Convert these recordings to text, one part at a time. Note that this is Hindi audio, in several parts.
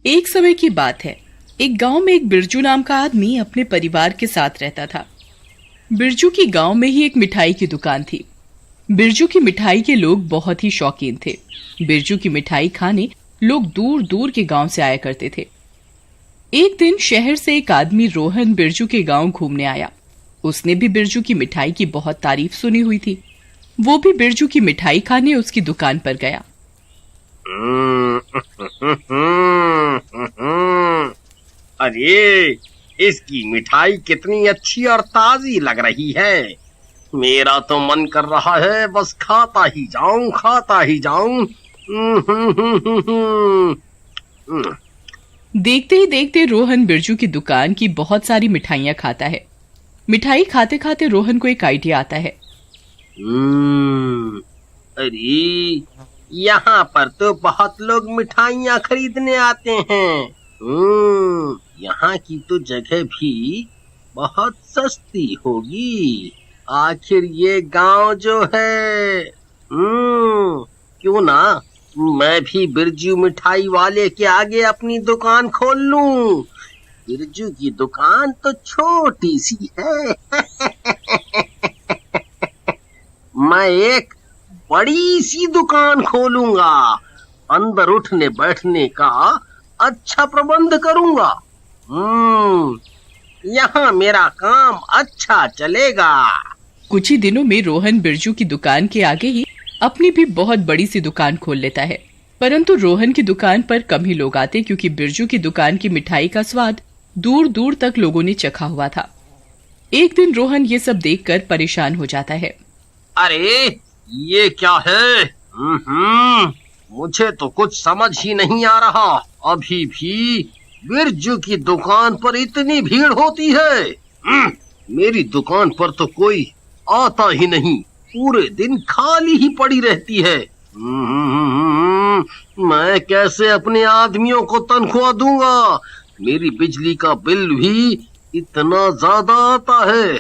एक समय की बात है। एक गांव में एक बिरजू नाम का आदमी अपने परिवार के साथ रहता था। बिरजू की गांव में ही एक मिठाई की दुकान थी। बिरजू की मिठाई के लोग बहुत ही शौकीन थे। बिरजू की मिठाई खाने लोग दूर दूर के गांव से आया करते थे। एक दिन शहर से एक आदमी रोहन बिरजू के गांव घूमने आया। उसने भी बिरजू की मिठाई की बहुत तारीफ सुनी हुई थी। वो भी बिरजू की मिठाई खाने उसकी दुकान पर गया। अरे, इसकी मिठाई कितनी अच्छी और ताजी लग रही है। मेरा तो मन कर रहा है बस खाता ही जाऊं, खाता ही जाऊं। देखते ही देखते रोहन बिरजू की दुकान की बहुत सारी मिठाइयाँ खाता है। मिठाई खाते खाते रोहन को एक आइडिया आता है। अरे, यहाँ पर तो बहुत लोग मिठाइयाँ खरीदने आते हैं। यहाँ की तो जगह भी बहुत सस्ती होगी। आखिर ये गांव जो है, क्यों ना मैं भी बिरजू मिठाई वाले के आगे अपनी दुकान खोल लूं। बिरजू की दुकान तो छोटी सी है। मैं एक बड़ी सी दुकान खोलूंगा। अंदर उठने बैठने का अच्छा प्रबंध करूंगा। यहाँ मेरा काम अच्छा चलेगा। कुछ ही दिनों में रोहन बिरजू की दुकान के आगे ही अपनी भी बहुत बड़ी सी दुकान खोल लेता है। परंतु रोहन की दुकान पर कम ही लोग आते, क्योंकि बिरजू की दुकान की मिठाई का स्वाद दूर दूर तक लोगों ने चखा हुआ था। एक दिन रोहन ये सब देखकर परेशान हो जाता है। अरे, ये क्या है? मुझे तो कुछ समझ ही नहीं आ रहा। अभी भी बिरजू की दुकान पर इतनी भीड़ होती है। मेरी दुकान पर तो कोई आता ही नहीं। पूरे दिन खाली ही पड़ी रहती है। मैं कैसे अपने आदमियों को तनख्वाह दूंगा? मेरी बिजली का बिल भी इतना ज्यादा आता है।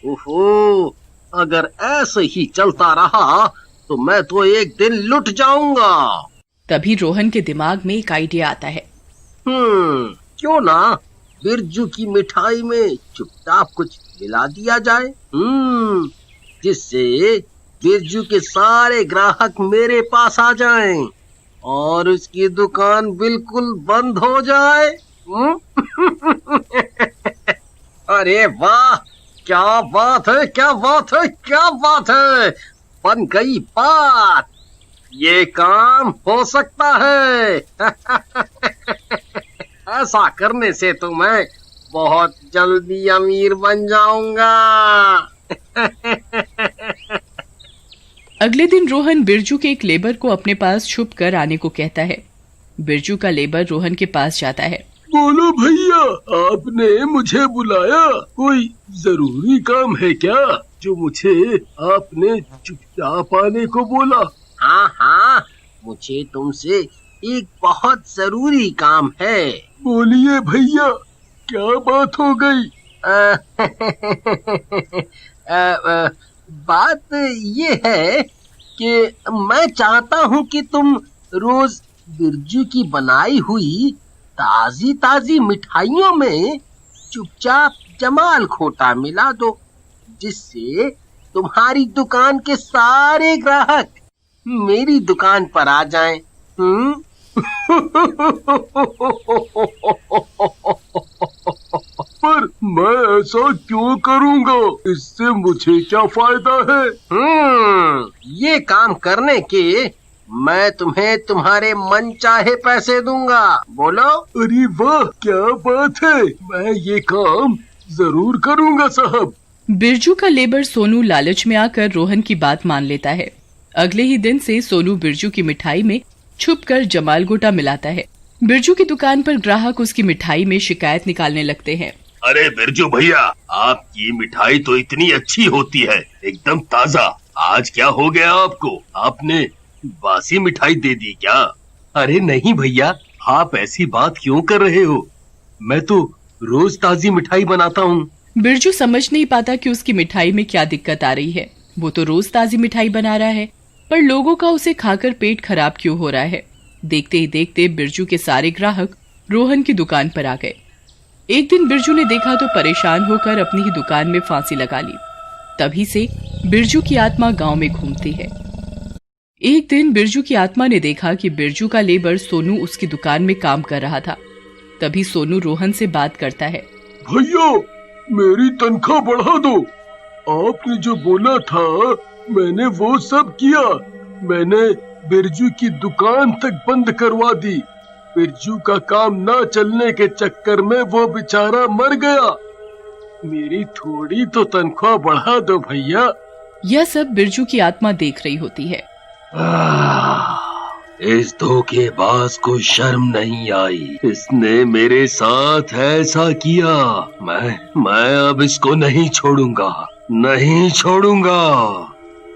ओहो, अगर ऐसे ही चलता रहा तो मैं तो एक दिन लुट जाऊंगा। तभी रोहन के दिमाग में एक आइडिया आता है। क्यों ना बिरजू की मिठाई में चुपचाप कुछ मिला दिया जाए, जिससे बिरजू के सारे ग्राहक मेरे पास आ जाएं और उसकी दुकान बिल्कुल बंद हो जाए। अरे वाह, क्या बात है, क्या बात है, क्या बात है। बन गई बात। ये काम हो सकता है। ऐसा करने से तो मैं बहुत जल्दी अमीर बन जाऊंगा। अगले दिन रोहन बिरजू के एक लेबर को अपने पास छुप कर आने को कहता है। बिरजू का लेबर रोहन के पास जाता है। बोलो भैया, आपने मुझे बुलाया? कोई जरूरी काम है क्या जो मुझे आपने चुपचाप आने को बोला? हाँ, मुझे तुमसे एक बहुत जरूरी काम है। बोलिए भैया, क्या बात हो गई? बात ये है कि मैं चाहता हूँ कि तुम रोज बिरजू की बनाई हुई ताजी ताजी मिठाइयों में चुपचाप जमाल खोटा मिला दो, जिससे तुम्हारी दुकान के सारे ग्राहक मेरी दुकान पर आ जाएं। पर मैं ऐसा क्यों करूँगा? इससे मुझे क्या फायदा है? ये काम करने के मैं तुम्हें तुम्हारे मन चाहे पैसे दूंगा। बोलो। अरे वाह, क्या बात है। मैं ये काम जरूर करूँगा साहब। बिरजू का लेबर सोनू लालच में आकर रोहन की बात मान लेता है। अगले ही दिन से सोनू बिरजू की मिठाई में छुपकर जमाल गोटा मिलाता है। बिरजू की दुकान पर ग्राहक उसकी मिठाई में शिकायत निकालने लगते हैं। अरे बिरजू भैया, आपकी मिठाई तो इतनी अच्छी होती है, एकदम ताजा। आज क्या हो गया आपको? आपने बासी मिठाई दे दी क्या? अरे नहीं भैया, आप ऐसी बात क्यों कर रहे हो? मैं तो रोज ताजी मिठाई बनाता हूँ। बिरजू समझ नहीं पाता कि उसकी मिठाई में क्या दिक्कत आ रही है। वो तो रोज ताजी मिठाई बना रहा है, पर लोगों का उसे खाकर पेट खराब क्यों हो रहा है। देखते ही देखते बिरजू के सारे ग्राहक रोहन की दुकान पर आ गए। एक दिन बिरजू ने देखा तो परेशान होकर अपनी ही दुकान में फांसी लगा ली। तभी से बिरजू की आत्मा गांव में घूमती है। एक दिन बिरजू की आत्मा ने देखा कि बिरजू का लेबर सोनू उसकी दुकान में काम कर रहा था। तभी सोनू रोहन से बात करता है। भैया, मेरी तनख्वाह बढ़ा दो। आपने जो बोला था मैंने वो सब किया। मैंने बिरजू की दुकान तक बंद करवा दी। बिरजू का काम न चलने के चक्कर में वो बेचारा मर गया। मेरी थोड़ी तो तनख्वाह बढ़ा दो भैया। यह सब बिरजू की आत्मा देख रही होती है। इस धोखेबाज को शर्म नहीं आई। इसने मेरे साथ ऐसा किया। मैं अब इसको नहीं छोड़ूंगा, नहीं छोड़ूंगा।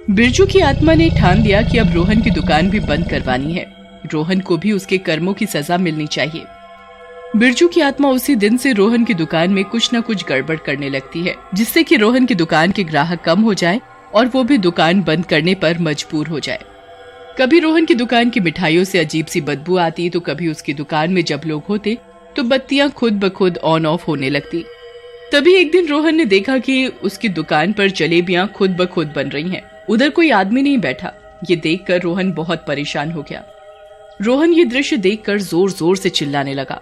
बिरजू की आत्मा ने ठान लिया कि अब रोहन की दुकान भी बंद करवानी है। रोहन को भी उसके कर्मों की सजा मिलनी चाहिए। बिरजू की आत्मा उसी दिन से रोहन की दुकान में कुछ न कुछ गड़बड़ करने लगती है, जिससे कि रोहन की दुकान के ग्राहक कम हो जाए और वो भी दुकान बंद करने पर मजबूर हो जाए। कभी रोहन की दुकान की मिठाइयों से अजीब सी बदबू आती तो कभी उसकी दुकान में जब लोग होते तो बत्तियां खुद ब खुद ऑन ऑफ होने लगती। तभी एक दिन रोहन ने देखा कि उसकी दुकान पर जलेबियां खुद ब खुद बन रही हैं। उधर कोई आदमी नहीं बैठा। ये देखकर रोहन बहुत परेशान हो गया। रोहन ये दृश्य देखकर जोर जोर से चिल्लाने लगा।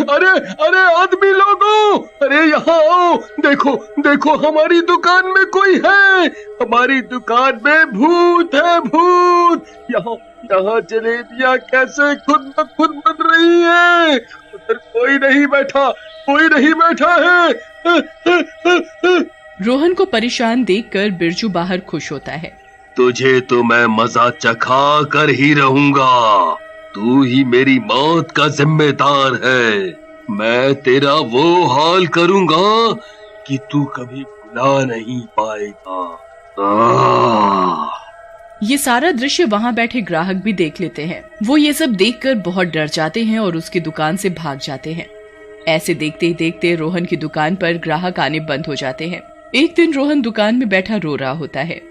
अरे अरे आदमी लोगों, अरे यहाँ आओ। देखो देखो, हमारी दुकान में कोई है। हमारी दुकान में भूत है, भूत। यहाँ जलेबियाँ कैसे खुद ब खुद बन रही है। उधर कोई नहीं बैठा, कोई नहीं बैठा है। रोहन को परेशान देखकर बिरजू बाहर खुश होता है। तुझे तो मैं मजा चखा कर ही रहूंगा। तू ही मेरी मौत का जिम्मेदार है। मैं तेरा वो हाल करूंगा कि तू कभी भुला नहीं पाएगा। ये सारा दृश्य वहाँ बैठे ग्राहक भी देख लेते हैं। वो ये सब देखकर बहुत डर जाते हैं और उसकी दुकान से भाग जाते हैं। ऐसे देखते ही देखते रोहन की दुकान पर ग्राहक आने बंद हो जाते हैं। एक दिन रोहन दुकान में बैठा रो रहा होता है।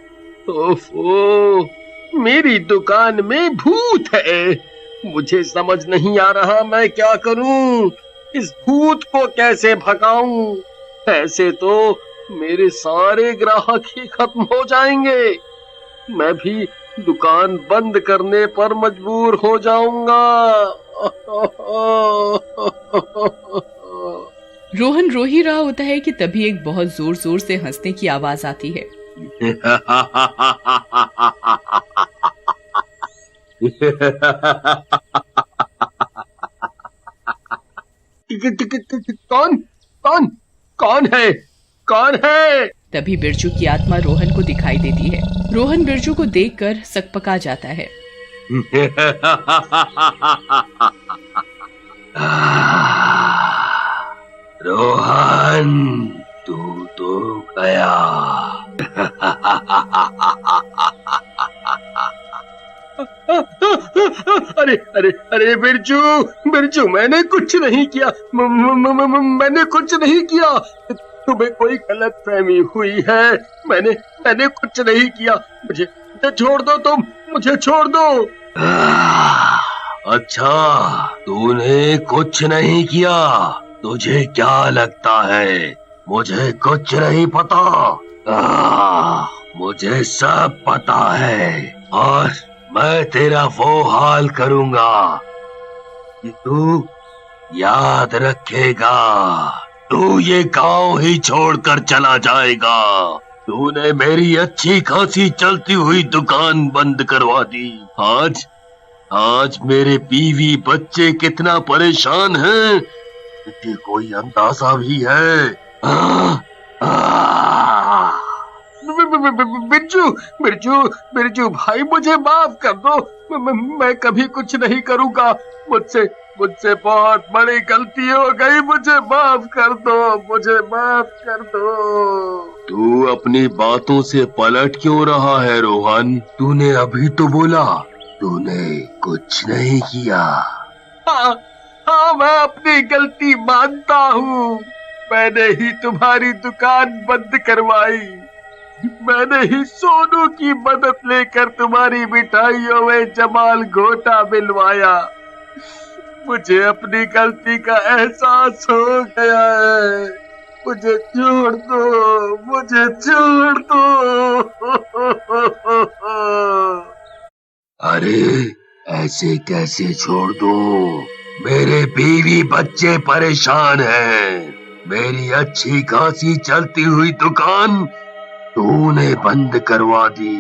ओफो, मेरी दुकान में भूत है। मुझे समझ नहीं आ रहा मैं क्या करूं। इस भूत को कैसे भगाऊं। ऐसे तो मेरे सारे ग्राहक ही खत्म हो जाएंगे। मैं भी दुकान बंद करने पर मजबूर हो जाऊंगा। रोहन रो ही रहा होता है कि तभी एक बहुत जोर जोर से हंसने की आवाज आती है। कौन कौन कौन है, कौन है? तभी बिरजू की आत्मा रोहन को दिखाई देती है। रोहन बिरजू को देखकर सकपका जाता है। रोहन, तू तो गया। अरे अरे अरे बिरजू, बिरजू, मैंने कुछ नहीं किया। मैंने कुछ नहीं किया। तुम्हें कोई गलतफहमी हुई है। मैंने कुछ नहीं किया। मुझे छोड़ दो, तुम मुझे छोड़ दो। अच्छा, तूने कुछ नहीं किया। तुझे क्या लगता है मुझे कुछ नहीं पता? मुझे सब पता है और मैं तेरा वो हाल करूंगा कि तू याद रखेगा। तू ये गांव ही छोड़कर चला जाएगा। तूने मेरी अच्छी खासी चलती हुई दुकान बंद करवा दी। आज मेरे बीवी बच्चे कितना परेशान हैं, तुझे कोई अंदाजा भी है? बिरजू, बिरजू, बिरजू भाई, मुझे माफ कर दो। मैं कभी कुछ नहीं करूंगा। मुझसे बहुत बड़ी गलती हो गई। मुझे माफ कर दो, मुझे माफ कर दो। तू अपनी बातों से पलट क्यों रहा है रोहन? तूने अभी तो बोला तूने कुछ नहीं किया। हाँ, मैं अपनी गलती मानता हूँ। मैंने ही तुम्हारी दुकान बंद करवाई। मैंने ही सोनू की मदद लेकर तुम्हारी मिठाइयों में जमाल घोटा मिलवाया। मुझे अपनी गलती का एहसास हो गया है। मुझे छोड़ दो, मुझे छोड़ दो। अरे ऐसे कैसे छोड़ दो? मेरे बीवी बच्चे परेशान हैं। मेरी अच्छी खासी चलती हुई दुकान तूने बंद करवा दी।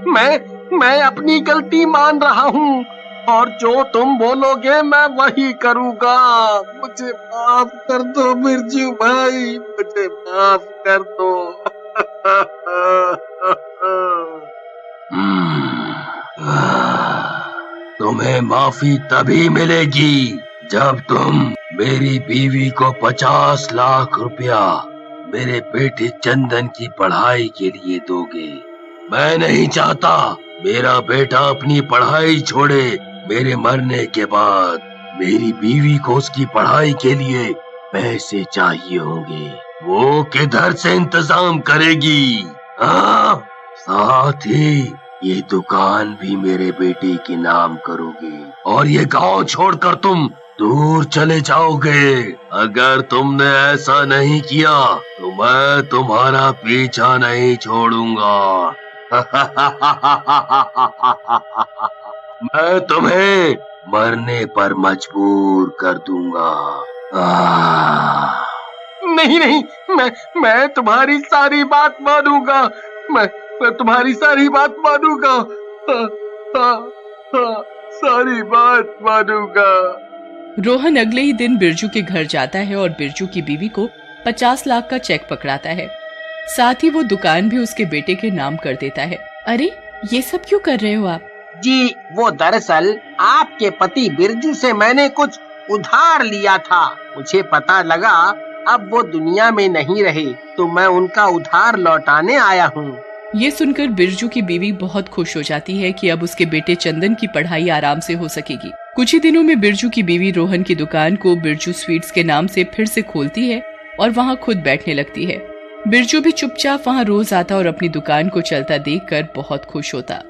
मैं अपनी गलती मान रहा हूँ और जो तुम बोलोगे मैं वही करूँगा। मुझे माफ कर दो बिरजू भाई, मुझे माफ कर दो। तुम्हें माफी तभी मिलेगी जब तुम मेरी बीवी को 50 लाख रुपया मेरे बेटे चंदन की पढ़ाई के लिए दोगे। मैं नहीं चाहता मेरा बेटा अपनी पढ़ाई छोड़े। मेरे मरने के बाद मेरी बीवी को उसकी पढ़ाई के लिए पैसे चाहिए होंगे। वो किधर से इंतजाम करेगी? हाँ, साथ ही ये दुकान भी मेरे बेटे के नाम करोगे और ये गांव छोड़कर तुम दूर चले जाओगे। अगर तुमने ऐसा नहीं किया तो मैं तुम्हारा पीछा नहीं छोड़ूंगा। मैं तुम्हें मरने पर मजबूर कर दूंगा। नहीं, मैं तुम्हारी सारी बात मानूंगा। मैं तुम्हारी सारी बात मानूंगा। सारी बात मानूंगा। रोहन अगले ही दिन बिरजू के घर जाता है और बिरजू की बीवी को 50 लाख का चेक पकड़ाता है। साथ ही वो दुकान भी उसके बेटे के नाम कर देता है। अरे ये सब क्यों कर रहे हो आप? जी वो दरअसल आपके पति बिरजू से मैंने कुछ उधार लिया था। मुझे पता लगा अब वो दुनिया में नहीं रहे तो मैं उनका उधार लौटाने आया हूँ। ये सुनकर बिरजू की बीवी बहुत खुश हो जाती है कि अब उसके बेटे चंदन की पढ़ाई आराम से हो सकेगी। कुछ ही दिनों में बिरजू की बीवी रोहन की दुकान को बिरजू स्वीट्स के नाम से फिर से खोलती है और वहाँ खुद बैठने लगती है। बिरजू भी चुपचाप वहाँ रोज आता और अपनी दुकान को चलता देखकर बहुत खुश होता।